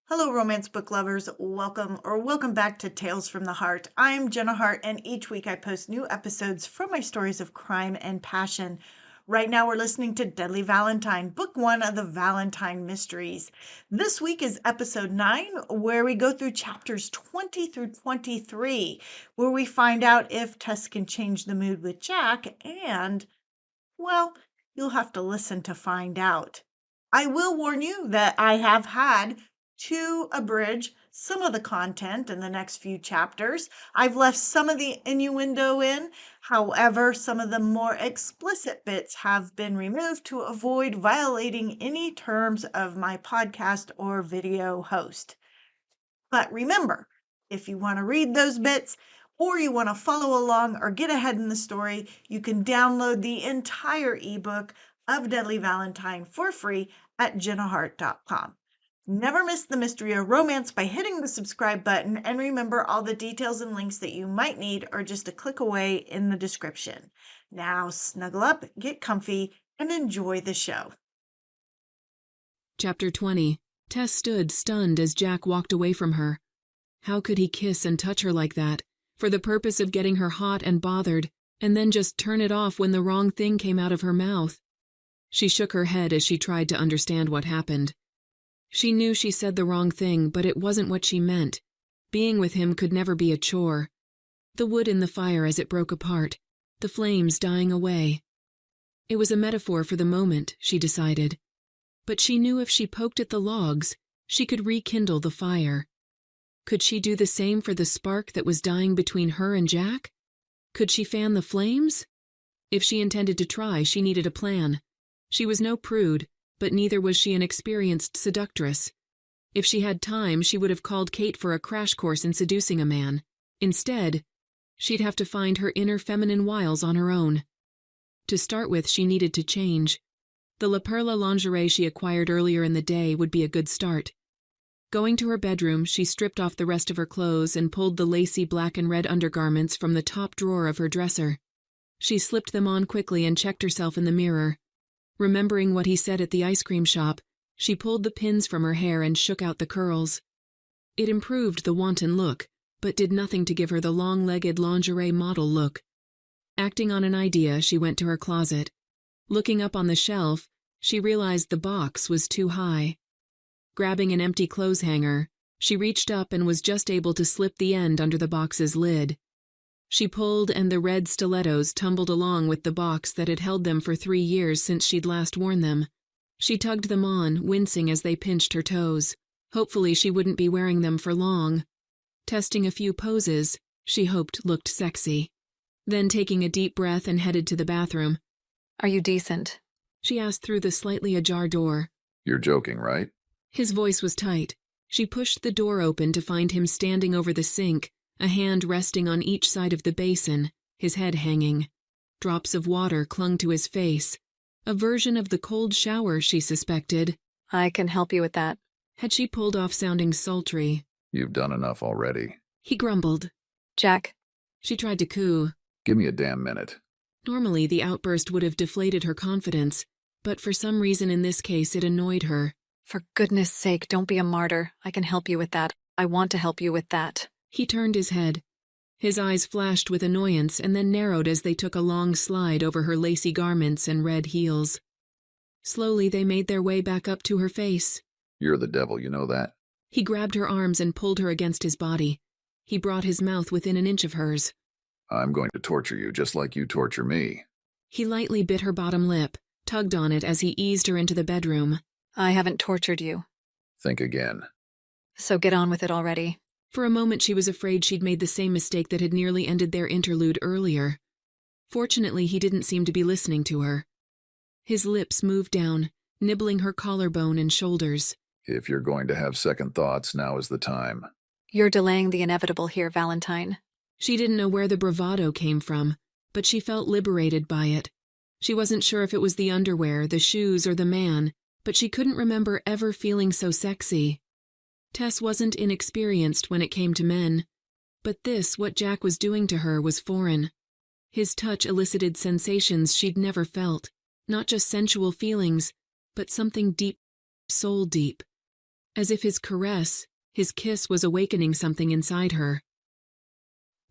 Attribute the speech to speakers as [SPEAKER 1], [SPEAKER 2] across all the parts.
[SPEAKER 1] Hello, romance book lovers. Welcome back to Tales from the Heart. I'm Jenna Harte, and each week I post new episodes from my stories of crime and passion. Right now, we're listening to Deadly Valentine, book 1 of the Valentine Mysteries. This week is episode 9, where we go through chapters 20 through 23, where we find out if Tess can change the mood with Jack, and, well, you'll have to listen to find out. I will warn you that I have had to abridge some of the content in the next few chapters. I've left some of the innuendo in. However, some of the more explicit bits have been removed to avoid violating any terms of my podcast or video host. But remember, if you want to read those bits or you want to follow along or get ahead in the story, you can download the entire ebook of Deadly Valentine for free at jennahart.com. Never miss the mystery or romance by hitting the subscribe button, and remember, all the details and links that you might need are just a click away in the description. Now snuggle up, get comfy, and enjoy the show.
[SPEAKER 2] Chapter 20. Tess stood stunned as Jack walked away from her. How could he kiss and touch her like that, for the purpose of getting her hot and bothered, and then just turn it off when the wrong thing came out of her mouth? She shook her head as she tried to understand what happened. She knew she said the wrong thing, but it wasn't what she meant. Being with him could never be a chore. The wood in the fire as it broke apart, the flames dying away. It was a metaphor for the moment, she decided. But she knew if she poked at the logs, she could rekindle the fire. Could she do the same for the spark that was dying between her and Jack? Could she fan the flames? If she intended to try, she needed a plan. She was no prude, but neither was she an experienced seductress. If she had time, she would have called Kate for a crash course in seducing a man. Instead, she'd have to find her inner feminine wiles on her own. To start with, she needed to change. The La Perla lingerie she acquired earlier in the day would be a good start. Going to her bedroom, she stripped off the rest of her clothes and pulled the lacy black and red undergarments from the top drawer of her dresser. She slipped them on quickly and checked herself in the mirror. Remembering what he said at the ice cream shop, she pulled the pins from her hair and shook out the curls. It improved the wanton look, but did nothing to give her the long-legged lingerie model look. Acting on an idea, she went to her closet. Looking up on the shelf, she realized the box was too high. Grabbing an empty clothes hanger, she reached up and was just able to slip the end under the box's lid. She pulled, and the red stilettos tumbled along with the box that had held them for 3 years since she'd last worn them. She tugged them on, wincing as they pinched her toes. Hopefully she wouldn't be wearing them for long. Testing a few poses she hoped looked sexy. Then taking a deep breath and headed to the bathroom.
[SPEAKER 3] "Are you decent?"
[SPEAKER 2] she asked through the slightly ajar door.
[SPEAKER 4] "You're joking, right?"
[SPEAKER 2] His voice was tight. She pushed the door open to find him standing over the sink, a hand resting on each side of the basin, his head hanging. Drops of water clung to his face. A version of the cold shower, she suspected.
[SPEAKER 3] "I can help you with that."
[SPEAKER 2] Had she pulled off sounding sultry?
[SPEAKER 4] "You've done enough already."
[SPEAKER 2] He grumbled.
[SPEAKER 3] "Jack."
[SPEAKER 2] She tried to coo.
[SPEAKER 4] "Give me a damn minute."
[SPEAKER 2] Normally, the outburst would have deflated her confidence, but for some reason in this case it annoyed her.
[SPEAKER 3] "For goodness sake, don't be a martyr. I can help you with that. I want to help you with that."
[SPEAKER 2] He turned his head. His eyes flashed with annoyance and then narrowed as they took a long slide over her lacy garments and red heels. Slowly they made their way back up to her face.
[SPEAKER 4] "You're the devil, you know that?"
[SPEAKER 2] He grabbed her arms and pulled her against his body. He brought his mouth within an inch of hers.
[SPEAKER 4] "I'm going to torture you just like you torture me."
[SPEAKER 2] He lightly bit her bottom lip, tugged on it as he eased her into the bedroom.
[SPEAKER 3] "I haven't tortured you.
[SPEAKER 4] "Think again."
[SPEAKER 3] So get on with it already."
[SPEAKER 2] For a moment she was afraid she'd made the same mistake that had nearly ended their interlude earlier. Fortunately, he didn't seem to be listening to her. His lips moved down, nibbling her collarbone and shoulders.
[SPEAKER 4] "If you're going to have second thoughts, now is the time."
[SPEAKER 3] "You're delaying the inevitable here, Valentine."
[SPEAKER 2] She didn't know where the bravado came from, but she felt liberated by it. She wasn't sure if it was the underwear, the shoes, or the man, but she couldn't remember ever feeling so sexy. Tess wasn't inexperienced when it came to men, but this, what Jack was doing to her, was foreign. His touch elicited sensations she'd never felt, not just sensual feelings, but something deep, soul deep. as if his caress, his kiss was awakening something inside her.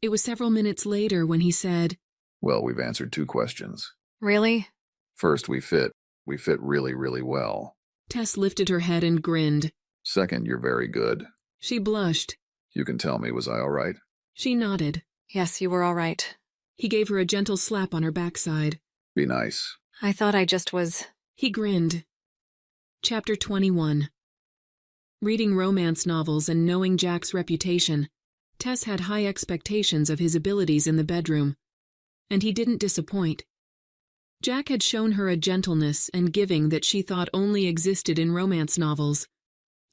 [SPEAKER 2] It was several minutes later when he said,
[SPEAKER 4] Well, we've answered 2 questions.
[SPEAKER 3] Really?
[SPEAKER 4] First, we fit. We fit really, really well.
[SPEAKER 2] Tess lifted her head and grinned.
[SPEAKER 4] Second, you're very good.
[SPEAKER 2] She blushed.
[SPEAKER 4] You can tell me, was I all right?
[SPEAKER 2] She nodded.
[SPEAKER 3] Yes, you were all right.
[SPEAKER 2] He gave her a gentle slap on her backside.
[SPEAKER 4] Be nice.
[SPEAKER 3] I thought I just was.
[SPEAKER 2] He grinned. Chapter 21. Reading romance novels and knowing Jack's reputation, Tess had high expectations of his abilities in the bedroom, and he didn't disappoint. Jack had shown her a gentleness and giving that she thought only existed in romance novels.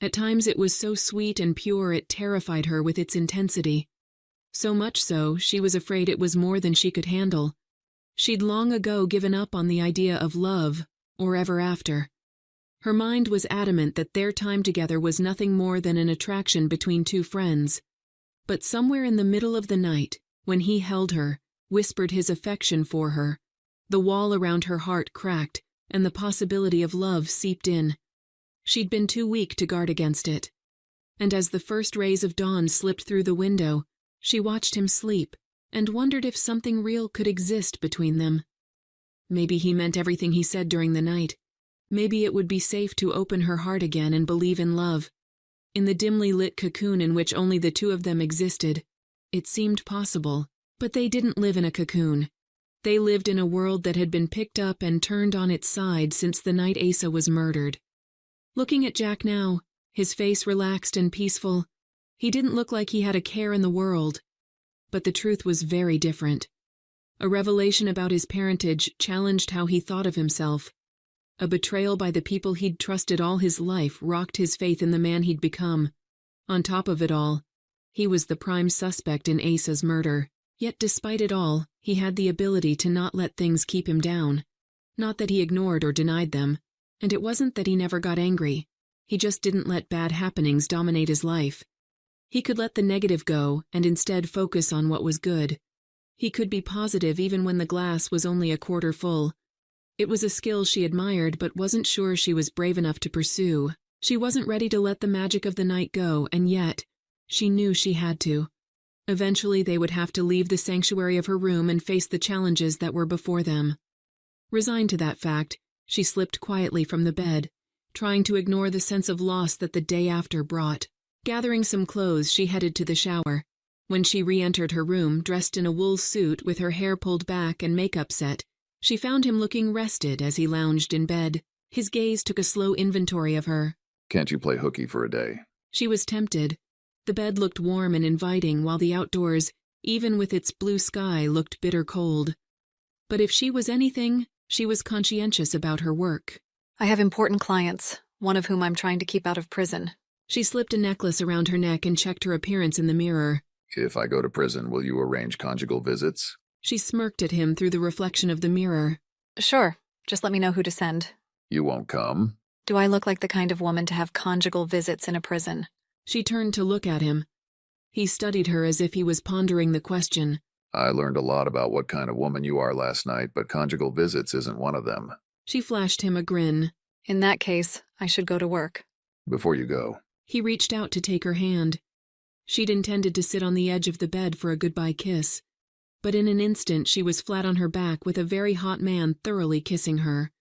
[SPEAKER 2] At times it was so sweet and pure it terrified her with its intensity. So much so, she was afraid it was more than she could handle. She'd long ago given up on the idea of love, or ever after. Her mind was adamant that their time together was nothing more than an attraction between 2 friends. But somewhere in the middle of the night, when he held her, whispered his affection for her, the wall around her heart cracked, and the possibility of love seeped in. She'd been too weak to guard against it. And as the first rays of dawn slipped through the window, she watched him sleep, and wondered if something real could exist between them. Maybe he meant everything he said during the night. Maybe it would be safe to open her heart again and believe in love. In the dimly lit cocoon in which only the 2 of them existed, it seemed possible. But they didn't live in a cocoon. They lived in a world that had been picked up and turned on its side since the night Asa was murdered. Looking at Jack now, his face relaxed and peaceful, he didn't look like he had a care in the world. But the truth was very different. A revelation about his parentage challenged how he thought of himself. A betrayal by the people he'd trusted all his life rocked his faith in the man he'd become. On top of it all, he was the prime suspect in Asa's murder. Yet despite it all, he had the ability to not let things keep him down. Not that he ignored or denied them, and it wasn't that he never got angry. He just didn't let bad happenings dominate his life. He could let the negative go and instead focus on what was good. He could be positive even when the glass was only a quarter full. It was a skill she admired but wasn't sure she was brave enough to pursue. She wasn't ready to let the magic of the night go, and yet, she knew she had to. Eventually they would have to leave the sanctuary of her room and face the challenges that were before them. Resigned to that fact, she slipped quietly from the bed, trying to ignore the sense of loss that the day after brought. Gathering some clothes, she headed to the shower. When she re-entered her room, dressed in a wool suit with her hair pulled back and makeup set, she found him looking rested as he lounged in bed. His gaze took a slow inventory of her.
[SPEAKER 4] Can't you play hooky for a day?
[SPEAKER 2] She was tempted. The bed looked warm and inviting, while the outdoors, even with its blue sky, looked bitter cold. But if she was anything, she was conscientious about her work.
[SPEAKER 3] I have important clients, one of whom I'm trying to keep out of prison.
[SPEAKER 2] She slipped a necklace around her neck and checked her appearance in the mirror.
[SPEAKER 4] If I go to prison, will you arrange conjugal visits?
[SPEAKER 2] She smirked at him through the reflection of the mirror.
[SPEAKER 3] Sure, just let me know who to send.
[SPEAKER 4] You won't come?
[SPEAKER 3] Do I look like the kind of woman to have conjugal visits in a prison?
[SPEAKER 2] She turned to look at him. He studied her as if he was pondering the question.
[SPEAKER 4] I learned a lot about what kind of woman you are last night, but conjugal visits isn't one of them.
[SPEAKER 2] She flashed him a grin.
[SPEAKER 3] In that case, I should go to work.
[SPEAKER 4] Before you go.
[SPEAKER 2] He reached out to take her hand. She'd intended to sit on the edge of the bed for a goodbye kiss. But in an instant she was flat on her back with a very hot man thoroughly kissing her.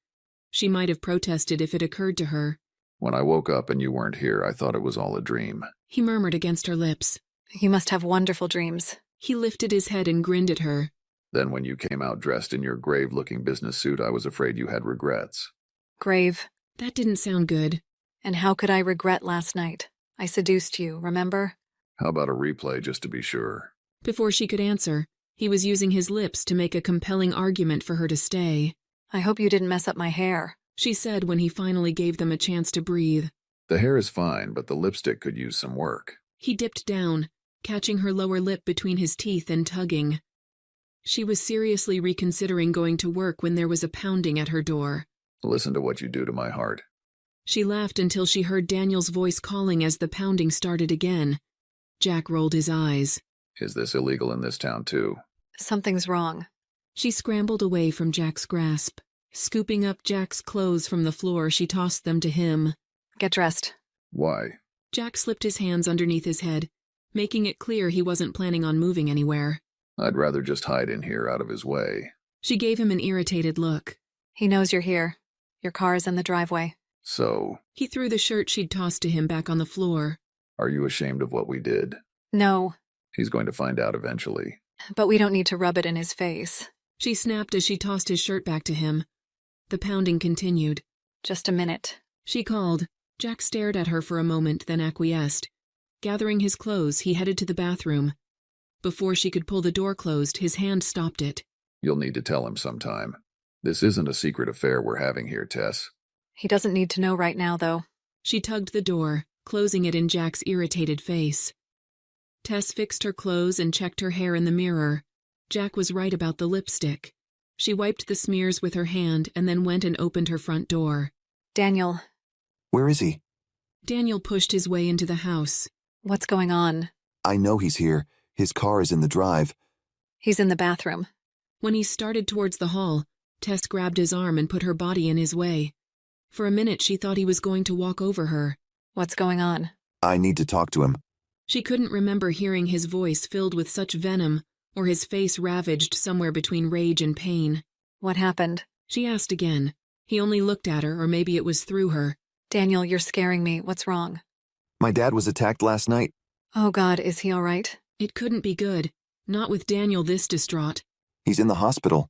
[SPEAKER 2] She might have protested if it occurred to her.
[SPEAKER 4] When I woke up and you weren't here, I thought it was all a dream.
[SPEAKER 2] He murmured against her lips.
[SPEAKER 3] You must have wonderful dreams.
[SPEAKER 2] He lifted his head and grinned at her.
[SPEAKER 4] Then when you came out dressed in your grave-looking business suit, I was afraid you had regrets.
[SPEAKER 3] Grave.
[SPEAKER 2] That didn't sound good.
[SPEAKER 3] And how could I regret last night? I seduced you, remember?
[SPEAKER 4] How about a replay just to be sure?
[SPEAKER 2] Before she could answer, he was using his lips to make a compelling argument for her to stay.
[SPEAKER 3] I hope you didn't mess up my hair,
[SPEAKER 2] she said when he finally gave them a chance to breathe.
[SPEAKER 4] The hair is fine, but the lipstick could use some work.
[SPEAKER 2] He dipped down, catching her lower lip between his teeth and tugging. She was seriously reconsidering going to work when there was a pounding at her door.
[SPEAKER 4] Listen to what you do to my heart.
[SPEAKER 2] She laughed until she heard Daniel's voice calling as the pounding started again. Jack rolled his eyes.
[SPEAKER 4] Is this illegal in this town, too?
[SPEAKER 3] Something's wrong.
[SPEAKER 2] She scrambled away from Jack's grasp. Scooping up Jack's clothes from the floor, she tossed them to him.
[SPEAKER 3] Get dressed.
[SPEAKER 4] Why?
[SPEAKER 2] Jack slipped his hands underneath his head, making it clear he wasn't planning on moving anywhere.
[SPEAKER 4] I'd rather just hide in here out of his way.
[SPEAKER 2] She gave him an irritated look.
[SPEAKER 3] He knows you're here. Your car is in the driveway.
[SPEAKER 4] So,
[SPEAKER 2] He threw the shirt she'd tossed to him back on the floor.
[SPEAKER 4] are you ashamed of what we did?
[SPEAKER 3] No,
[SPEAKER 4] He's going to find out eventually.
[SPEAKER 3] but we don't need to rub it in his face.
[SPEAKER 2] She snapped as she tossed his shirt back to him. The pounding continued.
[SPEAKER 3] Just a minute.
[SPEAKER 2] She called. Jack stared at her for a moment, then acquiesced. Gathering his clothes, he headed to the bathroom. Before she could pull the door closed, his hand stopped it.
[SPEAKER 4] You'll need to tell him sometime. This isn't a secret affair we're having here, Tess.
[SPEAKER 3] He doesn't need to know right now, though.
[SPEAKER 2] She tugged the door, closing it in Jack's irritated face. Tess fixed her clothes and checked her hair in the mirror. Jack was right about the lipstick. She wiped the smears with her hand and then went and opened her front door.
[SPEAKER 3] Daniel,
[SPEAKER 5] Where is he?
[SPEAKER 2] Daniel pushed his way into the house.
[SPEAKER 3] what's going on?
[SPEAKER 5] I know he's here. His car is in the drive.
[SPEAKER 3] He's in the bathroom.
[SPEAKER 2] When he started towards the hall, Tess grabbed his arm and put her body in his way. For a minute, she thought he was going to walk over her.
[SPEAKER 3] What's going on?
[SPEAKER 5] I need to talk to him.
[SPEAKER 2] She couldn't remember hearing his voice filled with such venom or his face ravaged somewhere between rage and pain.
[SPEAKER 3] What happened?
[SPEAKER 2] She asked again. He only looked at her, or maybe it was through her.
[SPEAKER 3] Daniel, you're scaring me. What's wrong?
[SPEAKER 5] My dad was attacked last night.
[SPEAKER 3] Oh, God, is he all right?
[SPEAKER 2] It couldn't be good. Not with Daniel this distraught.
[SPEAKER 5] He's in the hospital.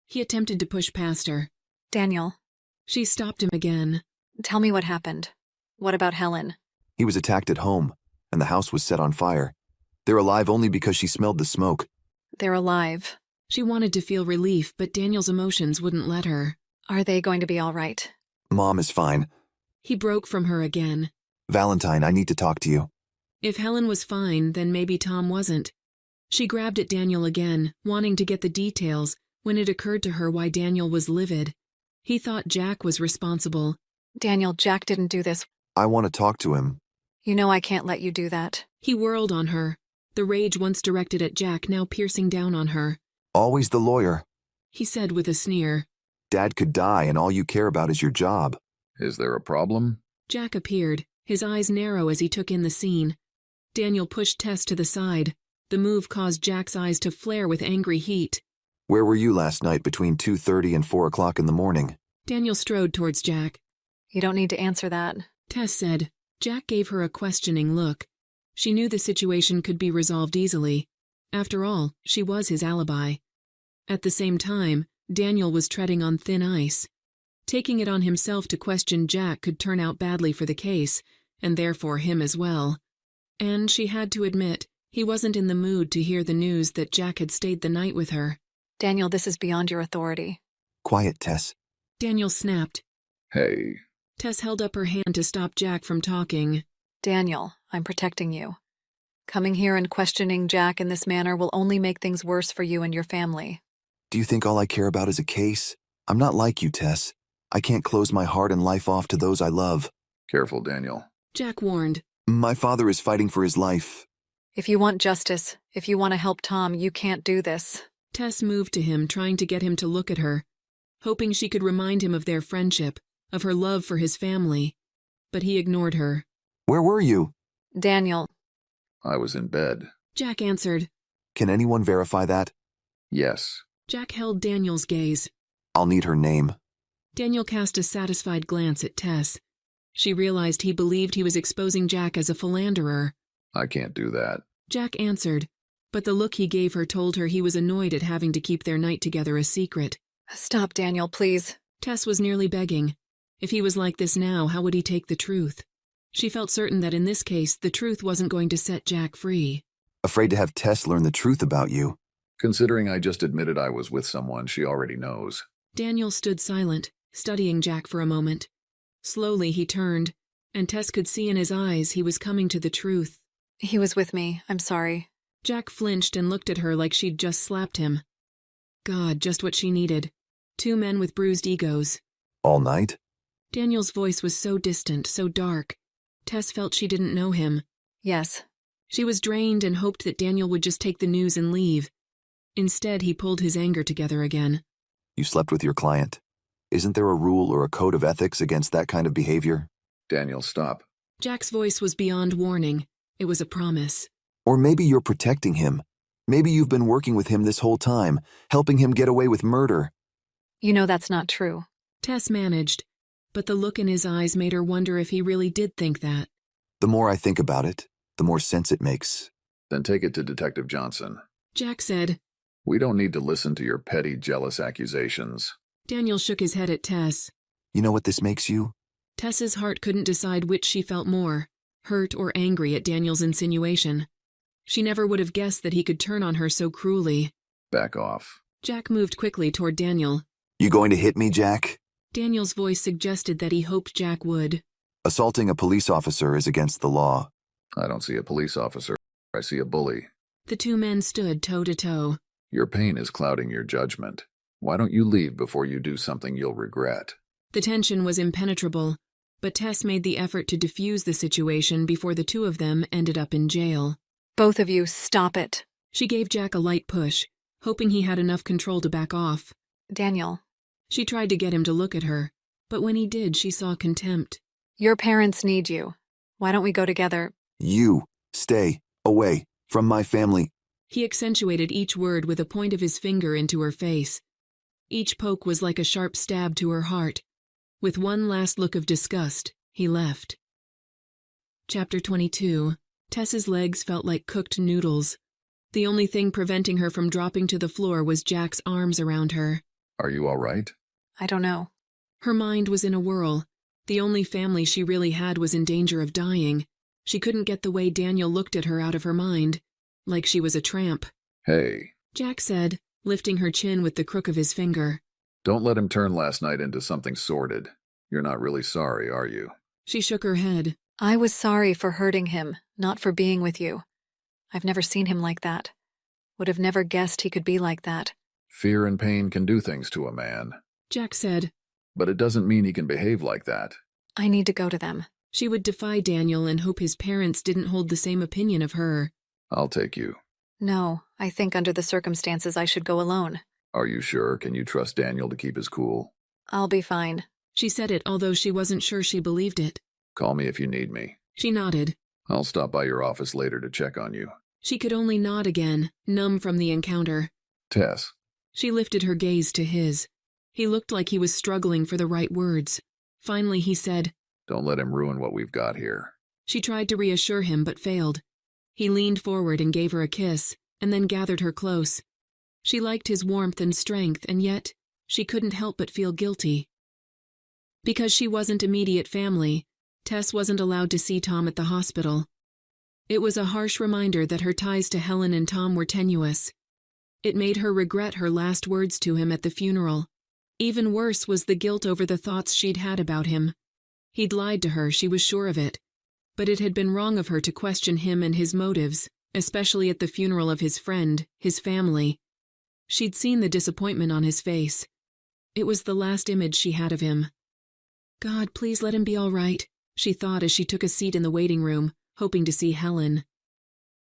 [SPEAKER 2] He attempted to push past her.
[SPEAKER 3] Daniel,
[SPEAKER 2] She stopped him again.
[SPEAKER 3] tell me what happened. What about Helen?
[SPEAKER 5] He was attacked at home, and the house was set on fire. They're alive only because she smelled the smoke.
[SPEAKER 3] They're alive.
[SPEAKER 2] She wanted to feel relief, but Daniel's emotions wouldn't let her.
[SPEAKER 3] Are they going to be all right?
[SPEAKER 5] Mom is fine.
[SPEAKER 2] He broke from her again.
[SPEAKER 5] Valentine, I need to talk to you.
[SPEAKER 2] If Helen was fine, then maybe Tom wasn't. She grabbed at Daniel again, wanting to get the details, when it occurred to her why Daniel was livid. He thought Jack was responsible.
[SPEAKER 3] Daniel, Jack didn't do this.
[SPEAKER 5] I want to talk to him.
[SPEAKER 3] You know I can't let you do that.
[SPEAKER 2] He whirled on her, the rage once directed at Jack now piercing down on her.
[SPEAKER 5] Always the lawyer.
[SPEAKER 2] He said with a sneer.
[SPEAKER 5] Dad could die, and all you care about is your job.
[SPEAKER 4] Is there a problem?
[SPEAKER 2] Jack appeared, his eyes narrow as he took in the scene. Daniel pushed Tess to the side. The move caused Jack's eyes to flare with angry heat.
[SPEAKER 5] Where were you last night between 2:30 and 4 o'clock in the morning?
[SPEAKER 2] Daniel strode towards Jack.
[SPEAKER 3] You don't need to answer that.
[SPEAKER 2] Tess said. Jack gave her a questioning look. She knew the situation could be resolved easily. After all, she was his alibi. At the same time, Daniel was treading on thin ice. Taking it on himself to question Jack could turn out badly for the case, and therefore him as well. And she had to admit, he wasn't in the mood to hear the news that Jack had stayed the night with her.
[SPEAKER 3] Daniel, this is beyond your authority.
[SPEAKER 5] Quiet, Tess.
[SPEAKER 2] Daniel snapped.
[SPEAKER 4] Hey,
[SPEAKER 2] Tess held up her hand to stop Jack from talking.
[SPEAKER 3] Daniel, I'm protecting you. Coming here and questioning Jack in this manner will only make things worse for you and your family.
[SPEAKER 5] Do you think all I care about is a case? I'm not like you, Tess. I can't close my heart and life off to those I love.
[SPEAKER 4] careful, Daniel.
[SPEAKER 2] Jack warned.
[SPEAKER 5] My father is fighting for his life.
[SPEAKER 3] If you want justice, if you want to help Tom, you can't do this.
[SPEAKER 2] Tess moved to him, trying to get him to look at her, hoping she could remind him of their friendship, of her love for his family. But he ignored her.
[SPEAKER 5] Where were you?
[SPEAKER 3] Daniel,
[SPEAKER 4] I was in bed.
[SPEAKER 2] Jack answered.
[SPEAKER 5] Can anyone verify that?
[SPEAKER 4] Yes.
[SPEAKER 2] Jack held Daniel's gaze.
[SPEAKER 5] I'll need her name.
[SPEAKER 2] Daniel cast a satisfied glance at Tess. She realized he believed he was exposing Jack as a philanderer.
[SPEAKER 4] I can't do that.
[SPEAKER 2] Jack answered, but the look he gave her told her he was annoyed at having to keep their night together a secret.
[SPEAKER 3] stop, Daniel, please.
[SPEAKER 2] Tess was nearly begging. If he was like this now, how would he take the truth? She felt certain that in this case, the truth wasn't going to set Jack free.
[SPEAKER 5] Afraid to have Tess learn the truth about you.
[SPEAKER 4] Considering I just admitted I was with someone she already knows.
[SPEAKER 2] Daniel stood silent, studying Jack for a moment. Slowly he turned, and Tess could see in his eyes he was coming to the truth.
[SPEAKER 3] He was with me. I'm sorry.
[SPEAKER 2] Jack flinched and looked at her like she'd just slapped him. God, just what she needed. Two men with bruised egos.
[SPEAKER 5] All night?
[SPEAKER 2] Daniel's voice was so distant, so dark. Tess felt she didn't know him.
[SPEAKER 3] Yes.
[SPEAKER 2] She was drained and hoped that Daniel would just take the news and leave. Instead, he pulled his anger together again.
[SPEAKER 5] You slept with your client. Isn't there a rule or a code of ethics against that kind of behavior?
[SPEAKER 4] Daniel, stop.
[SPEAKER 2] Jack's voice was beyond warning. It was a promise.
[SPEAKER 5] Or maybe you're protecting him. Maybe you've been working with him this whole time, helping him get away with murder.
[SPEAKER 3] You know that's not true.
[SPEAKER 2] Tess managed, but the look in his eyes made her wonder if he really did think that.
[SPEAKER 5] The more I think about it, the more sense it makes.
[SPEAKER 4] Then take it to Detective Johnson.
[SPEAKER 2] Jack said.
[SPEAKER 4] We don't need to listen to your petty, jealous accusations.
[SPEAKER 2] Daniel shook his head at Tess.
[SPEAKER 5] You know what this makes you?
[SPEAKER 2] Tess's heart couldn't decide which she felt more, hurt or angry at Daniel's insinuation. She never would have guessed that he could turn on her so cruelly.
[SPEAKER 4] Back off.
[SPEAKER 2] Jack moved quickly toward Daniel.
[SPEAKER 5] You going to hit me, Jack?
[SPEAKER 2] Daniel's voice suggested that he hoped Jack would.
[SPEAKER 5] Assaulting a police officer is against the law.
[SPEAKER 4] I don't see a police officer. I see a bully.
[SPEAKER 2] The two men stood toe to toe.
[SPEAKER 4] Your pain is clouding your judgment. Why don't you leave before you do something you'll regret?
[SPEAKER 2] The tension was impenetrable, but Tess made the effort to diffuse the situation before the two of them ended up in jail.
[SPEAKER 3] Both of you, stop it.
[SPEAKER 2] She gave Jack a light push, hoping he had enough control to back off.
[SPEAKER 3] Daniel.
[SPEAKER 2] She tried to get him to look at her, but when he did, she saw contempt.
[SPEAKER 3] Your parents need you. Why don't we go together?
[SPEAKER 5] You stay away from my family.
[SPEAKER 2] He accentuated each word with a point of his finger into her face. Each poke was like a sharp stab to her heart. With one last look of disgust, he left. Chapter 22. Tess's legs felt like cooked noodles. The only thing preventing her from dropping to the floor was Jack's arms around her.
[SPEAKER 4] Are you all right?
[SPEAKER 3] I don't know.
[SPEAKER 2] Her mind was in a whirl. The only family she really had was in danger of dying. She couldn't get the way Daniel looked at her out of her mind, like she was a tramp.
[SPEAKER 4] Hey.
[SPEAKER 2] Jack said, lifting her chin with the crook of his finger.
[SPEAKER 4] Don't let him turn last night into something sordid. You're not really sorry, are you?
[SPEAKER 2] She shook her head.
[SPEAKER 3] I was sorry for hurting him, not for being with you. I've never seen him like that. Would have never guessed he could be like that.
[SPEAKER 4] Fear and pain can do things to a man.
[SPEAKER 2] Jack said.
[SPEAKER 4] But it doesn't mean he can behave like that.
[SPEAKER 3] I need to go to them.
[SPEAKER 2] She would defy Daniel and hope his parents didn't hold the same opinion of her.
[SPEAKER 4] I'll take you.
[SPEAKER 3] No, I think under the circumstances I should go alone.
[SPEAKER 4] Are you sure? Can you trust Daniel to keep his cool?
[SPEAKER 3] I'll be fine.
[SPEAKER 2] She said it, although she wasn't sure she believed it.
[SPEAKER 4] Call me if you need me.
[SPEAKER 2] She nodded.
[SPEAKER 4] I'll stop by your office later to check on you.
[SPEAKER 2] She could only nod again, numb from the encounter.
[SPEAKER 4] Tess.
[SPEAKER 2] She lifted her gaze to his. He looked like he was struggling for the right words. Finally, he said,
[SPEAKER 4] Don't let him ruin what we've got here.
[SPEAKER 2] She tried to reassure him, but failed. He leaned forward and gave her a kiss, and then gathered her close. She liked his warmth and strength, and yet she couldn't help but feel guilty. Because she wasn't immediate family, Tess wasn't allowed to see Tom at the hospital. It was a harsh reminder that her ties to Helen and Tom were tenuous. It made her regret her last words to him at the funeral. Even worse was the guilt over the thoughts she'd had about him. He'd lied to her, she was sure of it. But it had been wrong of her to question him and his motives, especially at the funeral of his friend, his family. She'd seen the disappointment on his face. It was the last image she had of him. God, please let him be all right, she thought as she took a seat in the waiting room, hoping to see Helen.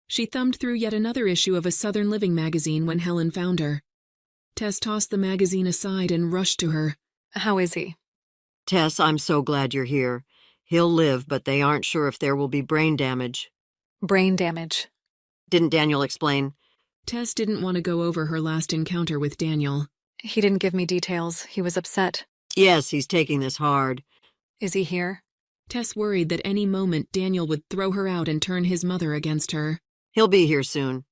[SPEAKER 2] She thumbed through yet another issue of a Southern Living magazine when Helen found her. Tess tossed the magazine aside and rushed to her.
[SPEAKER 3] How is he?
[SPEAKER 6] Tess, I'm so glad you're here. He'll live, but they aren't sure if there will be brain damage.
[SPEAKER 3] Brain damage.
[SPEAKER 6] Didn't Daniel explain?
[SPEAKER 2] Tess didn't want to go over her last encounter with Daniel.
[SPEAKER 3] He didn't give me details. He was upset.
[SPEAKER 6] Yes, he's taking this hard.
[SPEAKER 3] Is he here?
[SPEAKER 2] Tess worried that any moment Daniel would throw her out and turn his mother against her.
[SPEAKER 6] He'll be here soon.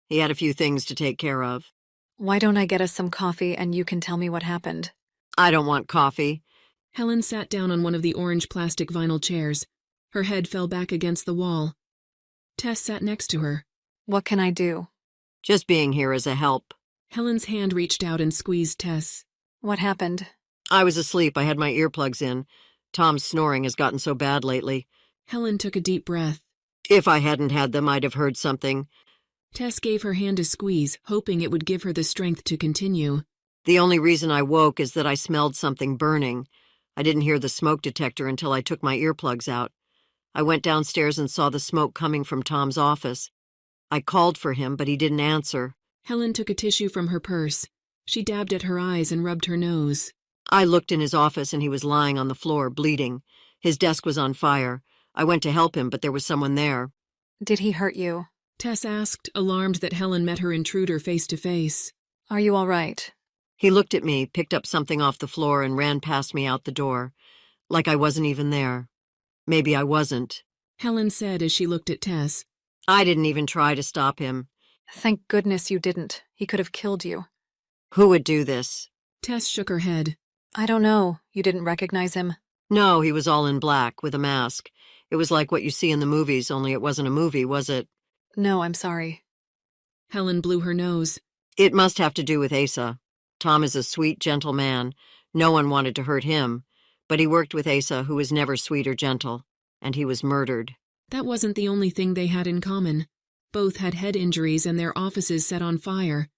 [SPEAKER 6] He had a few things to take care of.
[SPEAKER 3] Why don't I get us some coffee and you can tell me what happened?
[SPEAKER 6] I don't want coffee.
[SPEAKER 2] Helen sat down on one of the orange plastic vinyl chairs. Her head fell back against the wall. Tess sat next to her.
[SPEAKER 3] What can I do?
[SPEAKER 6] Just being here is a help.
[SPEAKER 2] Helen's hand reached out and squeezed Tess.
[SPEAKER 3] What happened?
[SPEAKER 6] I was asleep. I had my earplugs in. Tom's snoring has gotten so bad lately.
[SPEAKER 2] Helen took a deep breath.
[SPEAKER 6] If I hadn't had them, I'd have heard something.
[SPEAKER 2] Tess gave her hand a squeeze, hoping it would give her the strength to continue.
[SPEAKER 6] The only reason I woke is that I smelled something burning. I didn't hear the smoke detector until I took my earplugs out. I went downstairs and saw the smoke coming from Tom's office. I called for him, but he didn't answer.
[SPEAKER 2] Helen took a tissue from her purse. She dabbed at her eyes and rubbed her nose.
[SPEAKER 6] I looked in his office and he was lying on the floor, bleeding. His desk was on fire. I went to help him, but there was someone there.
[SPEAKER 3] Did he hurt you?
[SPEAKER 2] Tess asked, alarmed that Helen met her intruder face to face.
[SPEAKER 3] Are you all right?
[SPEAKER 6] He looked at me, picked up something off the floor, and ran past me out the door, like I wasn't even there. Maybe I wasn't.
[SPEAKER 2] Helen said as she looked at Tess.
[SPEAKER 6] I didn't even try to stop him.
[SPEAKER 3] Thank goodness you didn't. He could have killed you.
[SPEAKER 6] Who would do this?
[SPEAKER 2] Tess shook her head.
[SPEAKER 3] I don't know. You didn't recognize him?
[SPEAKER 6] No, he was all in black, with a mask. It was like what you see in the movies, only it wasn't a movie, was it?
[SPEAKER 3] No, I'm sorry.
[SPEAKER 2] Helen blew her nose.
[SPEAKER 6] It must have to do with Asa. Tom is a sweet, gentle man. No one wanted to hurt him. But he worked with Asa, who was never sweet or gentle. And he was murdered.
[SPEAKER 2] That wasn't the only thing they had in common. Both had head injuries and their offices set on fire.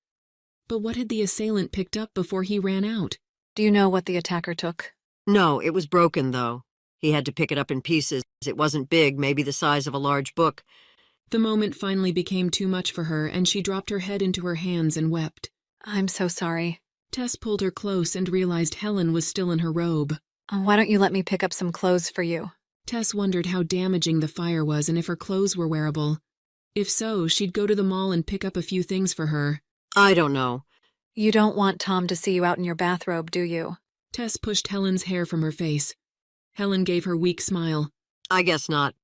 [SPEAKER 2] But what had the assailant picked up before he ran out?
[SPEAKER 3] Do you know what the attacker took?
[SPEAKER 6] No, it was broken, though. He had to pick it up in pieces. It wasn't big, maybe the size of a large book.
[SPEAKER 2] The moment finally became too much for her, and she dropped her head into her hands and wept.
[SPEAKER 3] I'm so sorry.
[SPEAKER 2] Tess pulled her close and realized Helen was still in her robe.
[SPEAKER 3] Why don't you let me pick up some clothes for you?
[SPEAKER 2] Tess wondered how damaging the fire was and if her clothes were wearable. If so, she'd go to the mall and pick up a few things for her.
[SPEAKER 6] I don't know.
[SPEAKER 3] You don't want Tom to see you out in your bathrobe, do you?
[SPEAKER 2] Tess pushed Helen's hair from her face. Helen gave her weak smile.
[SPEAKER 6] I guess not.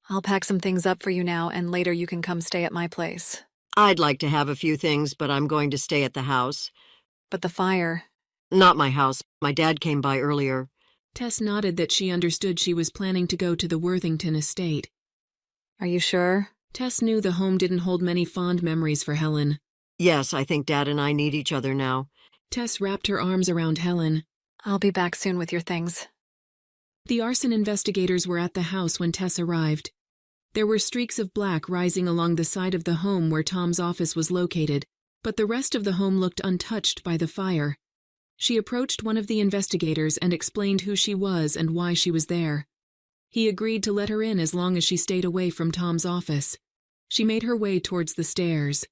[SPEAKER 3] I'll pack some things up for you now, and later you can come stay at my place.
[SPEAKER 6] I'd like to have a few things, but I'm going to stay at the house.
[SPEAKER 3] But the fire...
[SPEAKER 6] Not my house. My dad came by earlier.
[SPEAKER 2] Tess nodded that she understood she was planning to go to the Worthington estate.
[SPEAKER 3] Are you sure?
[SPEAKER 2] Tess knew the home didn't hold many fond memories for Helen.
[SPEAKER 6] Yes, I think Dad and I need each other now.
[SPEAKER 2] Tess wrapped her arms around Helen.
[SPEAKER 3] I'll be back soon with your things.
[SPEAKER 2] The arson investigators were at the house when Tess arrived. There were streaks of black rising along the side of the home where Tom's office was located, but the rest of the home looked untouched by the fire. She approached one of the investigators and explained who she was and why she was there. He agreed to let her in as long as she stayed away from Tom's office. She made her way towards the stairs.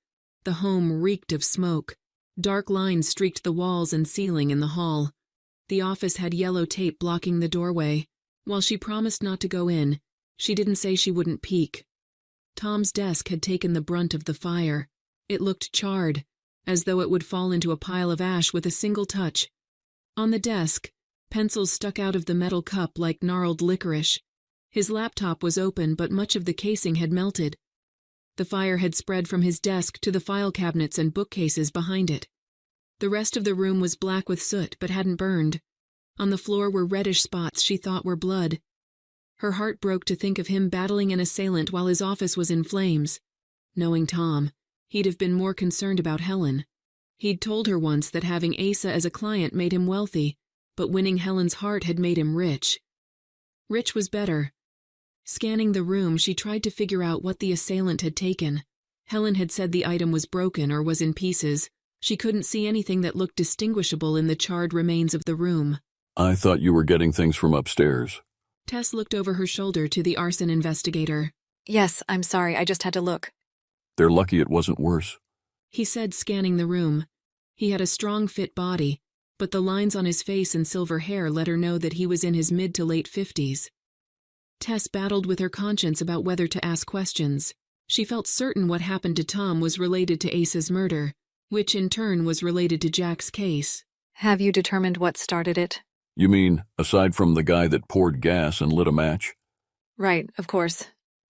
[SPEAKER 2] The home reeked of smoke. Dark lines streaked the walls and ceiling in the hall. The office had yellow tape blocking the doorway. While she promised not to go in, she didn't say she wouldn't peek. Tom's desk had taken the brunt of the fire. It looked charred, as though it would fall into a pile of ash with a single touch. On the desk, pencils stuck out of the metal cup like gnarled licorice. His laptop was open, but much of the casing had melted. The fire had spread from his desk to the file cabinets and bookcases behind it. The rest of the room was black with soot, but hadn't burned. On the floor were reddish spots she thought were blood. Her heart broke to think of him battling an assailant while his office was in flames. Knowing Tom, he'd have been more concerned about Helen. He'd told her once that having Asa as a client made him wealthy, but winning Helen's heart had made him rich. Rich was better. Scanning the room, she tried to figure out what the assailant had taken. Helen had said the item was broken or was in pieces. She couldn't see anything that looked distinguishable in the charred remains of the room.
[SPEAKER 7] I thought you were getting things from upstairs.
[SPEAKER 2] Tess looked over her shoulder to the arson investigator.
[SPEAKER 3] Yes, I'm sorry, I just had to look.
[SPEAKER 7] They're lucky it wasn't worse.
[SPEAKER 2] He said, scanning the room. He had a strong, fit body, but the lines on his face and silver hair let her know that he was in his mid to late 50s. Tess battled with her conscience about whether to ask questions. She felt certain what happened to Tom was related to Asa's murder, which in turn was related to Jack's case.
[SPEAKER 3] Have you determined what started it?
[SPEAKER 7] You mean, aside from the guy that poured gas and lit a match?
[SPEAKER 3] Right, of course.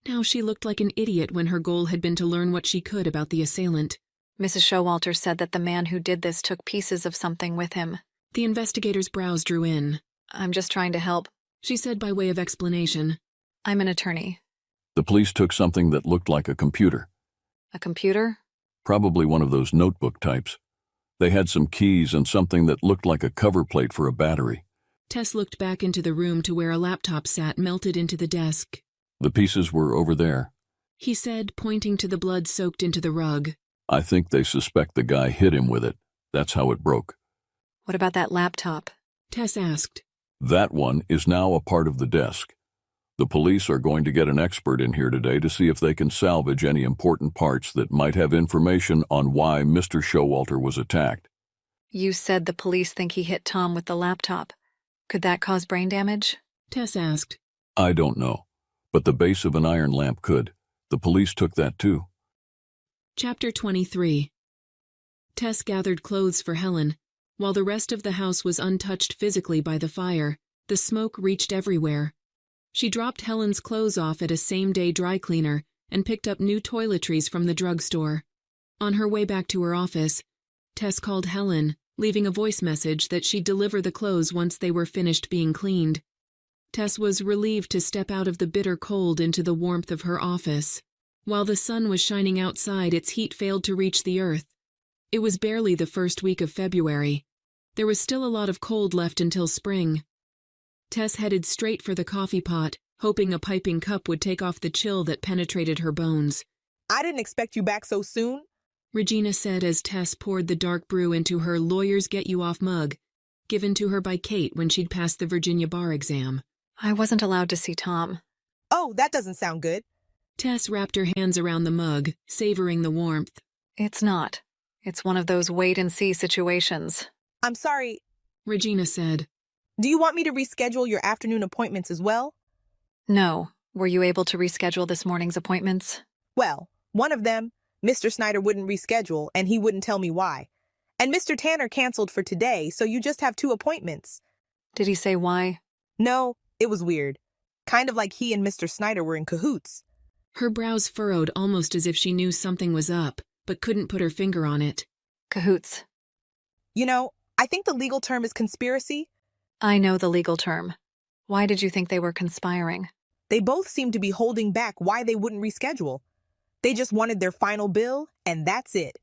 [SPEAKER 2] Now she looked like an idiot when her goal had been to learn what she could about the assailant.
[SPEAKER 3] Mrs. Showalter said that the man who did this took pieces of something with him.
[SPEAKER 2] The investigator's brows drew in.
[SPEAKER 3] I'm just trying to help.
[SPEAKER 2] She said by way of explanation.
[SPEAKER 3] I'm an attorney.
[SPEAKER 7] The police took something that looked like a computer.
[SPEAKER 3] A computer?
[SPEAKER 7] Probably one of those notebook types. They had some keys and something that looked like a cover plate for a battery.
[SPEAKER 2] Tess looked back into the room to where a laptop sat melted into the desk.
[SPEAKER 7] The pieces were over there.
[SPEAKER 2] He said, pointing to the blood soaked into the rug.
[SPEAKER 7] I think they suspect the guy hit him with it. That's how it broke.
[SPEAKER 3] What about that laptop?
[SPEAKER 2] Tess asked.
[SPEAKER 7] That one is now a part of the desk. The police are going to get an expert in here today to see if they can salvage any important parts that might have information on why Mr. Showalter was attacked.
[SPEAKER 3] You said the police think he hit Tom with the laptop. Could that cause brain damage?
[SPEAKER 2] Tess asked.
[SPEAKER 7] I don't know, but the base of an iron lamp could. The police took that too.
[SPEAKER 2] Chapter 23. Tess gathered clothes for Helen. While the rest of the house was untouched physically by the fire, the smoke reached everywhere. She dropped Helen's clothes off at a same-day dry cleaner and picked up new toiletries from the drugstore. On her way back to her office, Tess called Helen, leaving a voice message that she'd deliver the clothes once they were finished being cleaned. Tess was relieved to step out of the bitter cold into the warmth of her office. While the sun was shining outside, its heat failed to reach the earth. It was barely the first week of February. There was still a lot of cold left until spring. Tess headed straight for the coffee pot, hoping a piping cup would take off the chill that penetrated her bones.
[SPEAKER 8] I didn't expect you back so soon,
[SPEAKER 2] Regina said as Tess poured the dark brew into her lawyers get you off mug, given to her by Kate when she'd passed the Virginia bar exam.
[SPEAKER 3] I wasn't allowed to see Tom.
[SPEAKER 8] Oh, that doesn't sound good.
[SPEAKER 2] Tess wrapped her hands around the mug, savoring the warmth.
[SPEAKER 3] It's not. It's one of those wait-and-see situations.
[SPEAKER 8] I'm sorry.
[SPEAKER 2] Regina said.
[SPEAKER 8] Do you want me to reschedule your afternoon appointments as well?
[SPEAKER 3] No. Were you able to reschedule this morning's appointments?
[SPEAKER 8] Well, one of them, Mr. Snyder wouldn't reschedule, and he wouldn't tell me why. And Mr. Tanner canceled for today, so you just have 2 appointments.
[SPEAKER 3] Did he say why?
[SPEAKER 8] No, it was weird. Kind of like he and Mr. Snyder were in cahoots.
[SPEAKER 2] Her brows furrowed almost as if she knew something was up, but couldn't put her finger on it.
[SPEAKER 3] Cahoots.
[SPEAKER 8] You know, I think the legal term is conspiracy.
[SPEAKER 3] I know the legal term. Why did you think they were conspiring?
[SPEAKER 8] They both seemed to be holding back why they wouldn't reschedule. They just wanted their final bill, and that's it.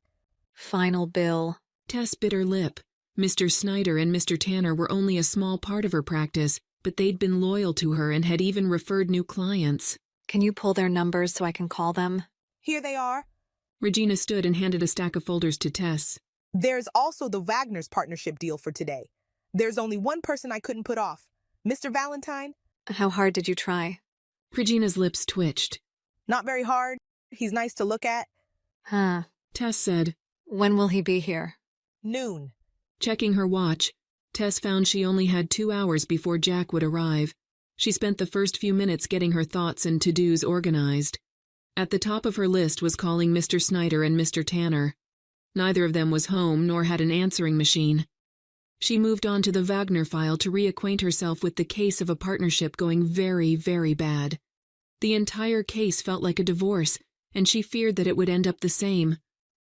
[SPEAKER 3] Final bill.
[SPEAKER 2] Tess bit her lip. Mr. Snyder and Mr. Tanner were only a small part of her practice, but they'd been loyal to her and had even referred new clients.
[SPEAKER 3] Can you pull their numbers so I can call them?
[SPEAKER 8] Here they are.
[SPEAKER 2] Regina stood and handed a stack of folders to Tess.
[SPEAKER 8] There's also the Wagner's partnership deal for today. There's only one person I couldn't put off. Mr. Valentine?
[SPEAKER 3] How hard did you try?
[SPEAKER 2] Regina's lips twitched.
[SPEAKER 8] Not very hard. He's nice to look at.
[SPEAKER 3] Huh.
[SPEAKER 2] Tess said.
[SPEAKER 3] When will he be here?
[SPEAKER 8] Noon.
[SPEAKER 2] Checking her watch, Tess found she only had 2 hours before Jack would arrive. She spent the first few minutes getting her thoughts and to-dos organized. At the top of her list was calling Mr. Snyder and Mr. Tanner. Neither of them was home nor had an answering machine. She moved on to the Wagner file to reacquaint herself with the case of a partnership going very, very bad. The entire case felt like a divorce, and she feared that it would end up the same.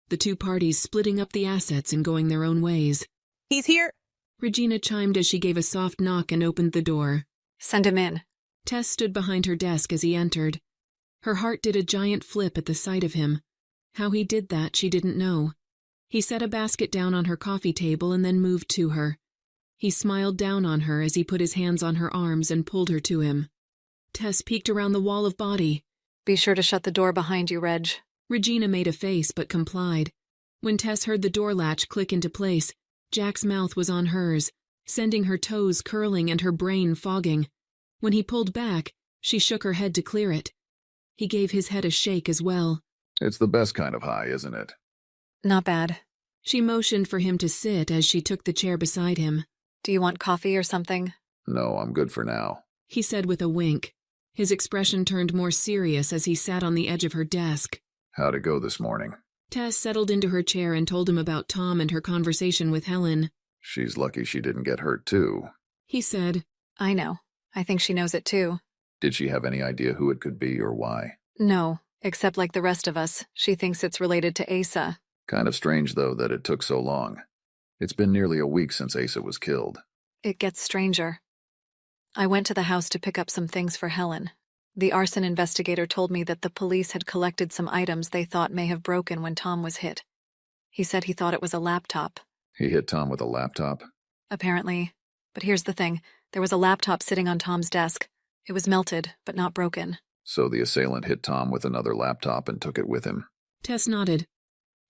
[SPEAKER 2] The 2 parties splitting up the assets and going their own ways.
[SPEAKER 8] He's here.
[SPEAKER 2] Regina chimed as she gave a soft knock and opened the door.
[SPEAKER 3] Send him in.
[SPEAKER 2] Tess stood behind her desk as he entered. Her heart did a giant flip at the sight of him. How he did that, she didn't know. He set a basket down on her coffee table and then moved to her. He smiled down on her as he put his hands on her arms and pulled her to him. Tess peeked around the wall of body.
[SPEAKER 3] Be sure to shut the door behind you, Reg.
[SPEAKER 2] Regina made a face but complied. When Tess heard the door latch click into place, Jack's mouth was on hers, sending her toes curling and her brain fogging. When he pulled back, she shook her head to clear it. He gave his head a shake as well.
[SPEAKER 4] It's the best kind of high, isn't it?
[SPEAKER 3] Not bad.
[SPEAKER 2] She motioned for him to sit as she took the chair beside him.
[SPEAKER 3] Do you want coffee or something?
[SPEAKER 4] No, I'm good for now.
[SPEAKER 2] He said with a wink. His expression turned more serious as he sat on the edge of her desk.
[SPEAKER 4] How'd it go this morning?
[SPEAKER 2] Tess settled into her chair and told him about Tom and her conversation with Helen.
[SPEAKER 4] She's lucky she didn't get hurt, too.
[SPEAKER 2] He said.
[SPEAKER 3] I know. I think she knows it too.
[SPEAKER 4] Did she have any idea who it could be or why?
[SPEAKER 3] No, except like the rest of us, she thinks it's related to Asa.
[SPEAKER 4] Kind of strange, though, that it took so long. It's been nearly a week since Asa was killed.
[SPEAKER 3] It gets stranger. I went to the house to pick up some things for Helen. The arson investigator told me that the police had collected some items they thought may have broken when Tom was hit. He said he thought it was a laptop.
[SPEAKER 4] He hit Tom with a laptop?
[SPEAKER 3] Apparently. But here's the thing. There was a laptop sitting on Tom's desk. It was melted, but not broken.
[SPEAKER 4] So the assailant hit Tom with another laptop and took it with him?
[SPEAKER 2] Tess nodded.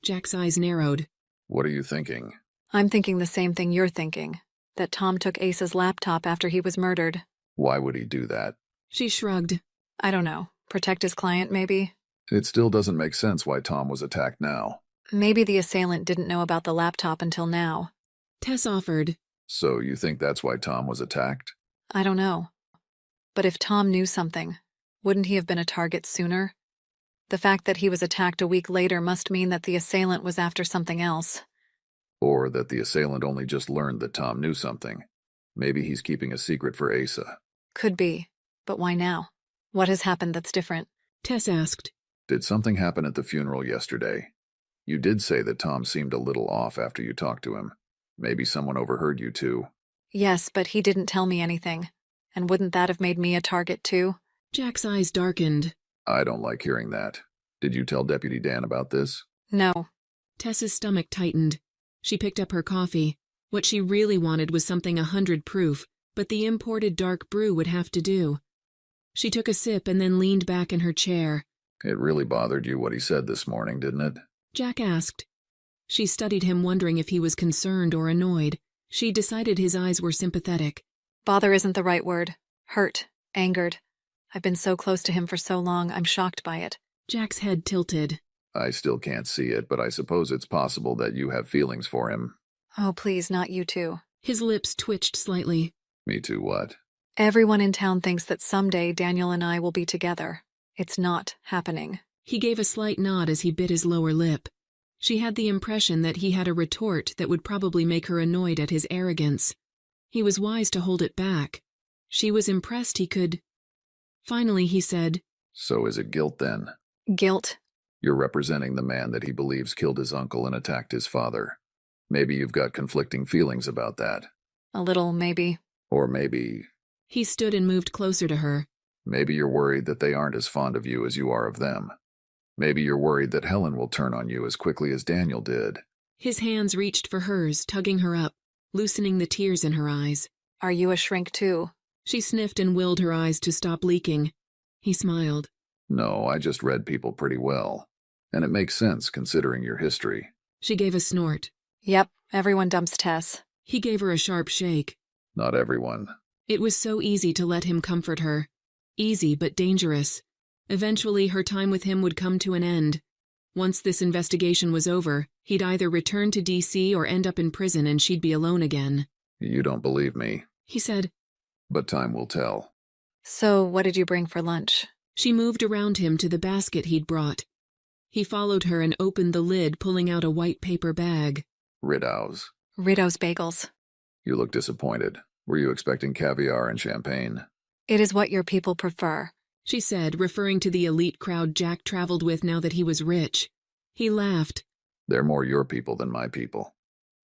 [SPEAKER 2] Jack's eyes narrowed.
[SPEAKER 4] What are you thinking?
[SPEAKER 3] I'm thinking the same thing you're thinking. That Tom took Asa's laptop after he was murdered.
[SPEAKER 4] Why would he do that?
[SPEAKER 2] She shrugged.
[SPEAKER 3] I don't know. Protect his client, maybe?
[SPEAKER 4] It still doesn't make sense why Tom was attacked now.
[SPEAKER 3] Maybe the assailant didn't know about the laptop until now.
[SPEAKER 2] Tess offered.
[SPEAKER 4] So you think that's why Tom was attacked?
[SPEAKER 3] I don't know. But if Tom knew something, Wouldn't he have been a target sooner? The fact that he was attacked a week later must mean that the assailant was after something else.
[SPEAKER 4] Or that the assailant only just learned that Tom knew something. Maybe he's keeping a secret for Asa.
[SPEAKER 3] Could be. But why now? What has happened that's different?
[SPEAKER 2] Tess asked.
[SPEAKER 4] Did something happen at the funeral yesterday? You did say that Tom seemed a little off after you talked to him. Maybe someone overheard you too.
[SPEAKER 3] Yes, but he didn't tell me anything. And wouldn't that have made me a target too?
[SPEAKER 2] Jack's eyes darkened.
[SPEAKER 4] I don't like hearing that. Did you tell Deputy Dan about this?
[SPEAKER 3] No.
[SPEAKER 2] Tess's stomach tightened. She picked up her coffee. What she really wanted was something 100 proof, but the imported dark brew would have to do. She took a sip and then leaned back in her chair.
[SPEAKER 4] It really bothered you what he said this morning, didn't it?
[SPEAKER 2] Jack asked. She studied him, wondering if he was concerned or annoyed. She decided his eyes were sympathetic.
[SPEAKER 3] Bother isn't the right word. Hurt. Angered. I've been so close to him for so long, I'm shocked by it.
[SPEAKER 2] Jack's head tilted.
[SPEAKER 4] I still can't see it, but I suppose it's possible that you have feelings for him.
[SPEAKER 3] Oh, please, not you two.
[SPEAKER 2] His lips twitched slightly.
[SPEAKER 4] Me too, what?
[SPEAKER 3] Everyone in town thinks that someday Daniel and I will be together. It's not happening.
[SPEAKER 2] He gave a slight nod as he bit his lower lip. She had the impression that he had a retort that would probably make her annoyed at his arrogance. He was wise to hold it back. She was impressed he could. Finally, he said,
[SPEAKER 4] So is it guilt then?
[SPEAKER 3] Guilt?
[SPEAKER 4] You're representing the man that he believes killed his uncle and attacked his father. Maybe you've got conflicting feelings about that.
[SPEAKER 3] A little, maybe.
[SPEAKER 4] Or maybe...
[SPEAKER 2] He stood and moved closer to her.
[SPEAKER 4] Maybe you're worried that they aren't as fond of you as you are of them. Maybe you're worried that Helen will turn on you as quickly as Daniel did.
[SPEAKER 2] His hands reached for hers, tugging her up, loosening the tears in her eyes.
[SPEAKER 3] Are you a shrink too?
[SPEAKER 2] She sniffed and willed her eyes to stop leaking. He smiled.
[SPEAKER 4] No, I just read people pretty well. And it makes sense considering your history.
[SPEAKER 2] She gave a snort.
[SPEAKER 3] Yep, everyone dumps Tess.
[SPEAKER 2] He gave her a sharp shake.
[SPEAKER 4] Not everyone.
[SPEAKER 2] It was so easy to let him comfort her. Easy, but dangerous. Eventually, her time with him would come to an end. Once this investigation was over, he'd either return to D.C. or end up in prison and she'd be alone again.
[SPEAKER 4] You don't believe me,
[SPEAKER 2] he said.
[SPEAKER 4] But time will tell.
[SPEAKER 3] So, what did you bring for lunch?
[SPEAKER 2] She moved around him to the basket he'd brought. He followed her and opened the lid, pulling out a white paper bag.
[SPEAKER 4] Riddows.
[SPEAKER 3] Riddo's bagels.
[SPEAKER 4] You look disappointed. Were you expecting caviar and champagne?
[SPEAKER 3] It is what your people prefer,
[SPEAKER 2] she said, referring to the elite crowd Jack traveled with now that he was rich. He laughed.
[SPEAKER 4] They're more your people than my people.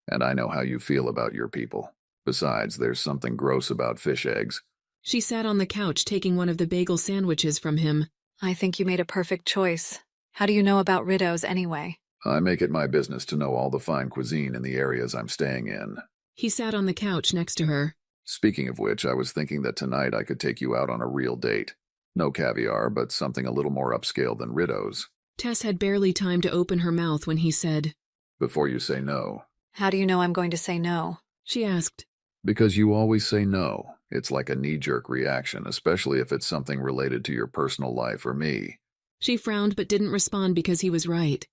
[SPEAKER 4] And I know how you feel about your people. Besides, there's something gross about fish eggs.
[SPEAKER 2] She sat on the couch, taking one of the bagel sandwiches from him.
[SPEAKER 3] I think you made a perfect choice. How do you know about Riddo's anyway?
[SPEAKER 4] I make it my business to know all the fine cuisine in the areas I'm staying in.
[SPEAKER 2] He sat on the couch next to her.
[SPEAKER 4] Speaking of which, I was thinking that tonight I could take you out on a real date. No caviar, but something a little more upscale than Riddo's.
[SPEAKER 2] Tess had barely time to open her mouth when he said,
[SPEAKER 4] Before you say no.
[SPEAKER 3] How do you know I'm going to say no?
[SPEAKER 2] She asked.
[SPEAKER 4] Because you always say no. It's like a knee-jerk reaction, especially if it's something related to your personal life or me.
[SPEAKER 2] She frowned but didn't respond because he was right.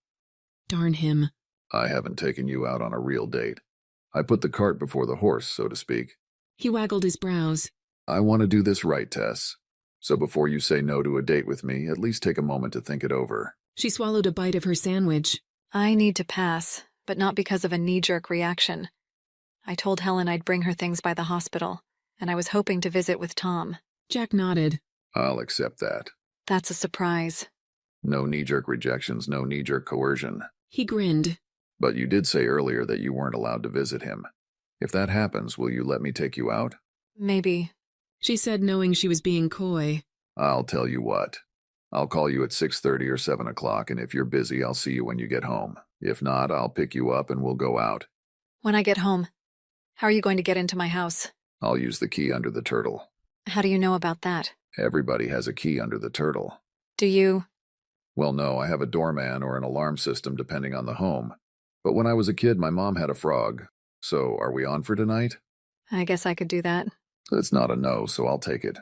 [SPEAKER 2] Darn him.
[SPEAKER 4] I haven't taken you out on a real date. I put the cart before the horse, so to speak.
[SPEAKER 2] He waggled his brows.
[SPEAKER 4] I want to do this right, Tess. So before you say no to a date with me, at least take a moment to think it over.
[SPEAKER 2] She swallowed a bite of her sandwich.
[SPEAKER 3] I need to pass, but not because of a knee-jerk reaction. I told Helen I'd bring her things by the hospital, and I was hoping to visit with Tom.
[SPEAKER 2] Jack nodded.
[SPEAKER 4] I'll accept that.
[SPEAKER 3] That's a surprise.
[SPEAKER 4] No knee-jerk rejections, no knee-jerk coercion.
[SPEAKER 2] He grinned.
[SPEAKER 4] But you did say earlier that you weren't allowed to visit him. If that happens, will you let me take you out?
[SPEAKER 3] Maybe.
[SPEAKER 2] She said, knowing she was being coy.
[SPEAKER 4] I'll tell you what. I'll call you at 6:30 or 7 o'clock, and if you're busy, I'll see you when you get home. If not, I'll pick you up and we'll go out.
[SPEAKER 3] When I get home, how are you going to get into my house?
[SPEAKER 4] I'll use the key under the turtle.
[SPEAKER 3] How do you know about that?
[SPEAKER 4] Everybody has a key under the turtle.
[SPEAKER 3] Do you?
[SPEAKER 4] Well, no, I have a doorman or an alarm system depending on the home. But when I was a kid, my mom had a frog. So, are we on for tonight?
[SPEAKER 3] I guess I could do that.
[SPEAKER 4] It's not a no, so I'll take it.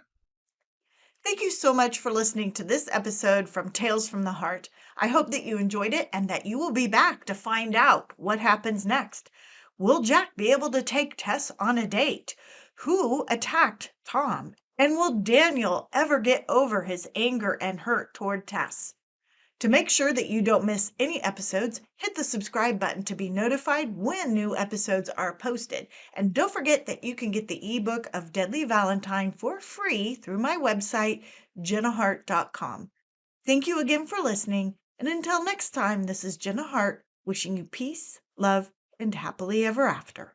[SPEAKER 1] Thank you so much for listening to this episode from Tales from the Heart. I hope that you enjoyed it and that you will be back to find out what happens next. Will Jack be able to take Tess on a date? Who attacked Tom? And will Daniel ever get over his anger and hurt toward Tess? To make sure that you don't miss any episodes, hit the subscribe button to be notified when new episodes are posted. And don't forget that you can get the ebook of Deadly Valentine for free through my website, jennaharte.com. Thank you again for listening, and until next time, this is Jenna Harte wishing you peace, love, and happily ever after.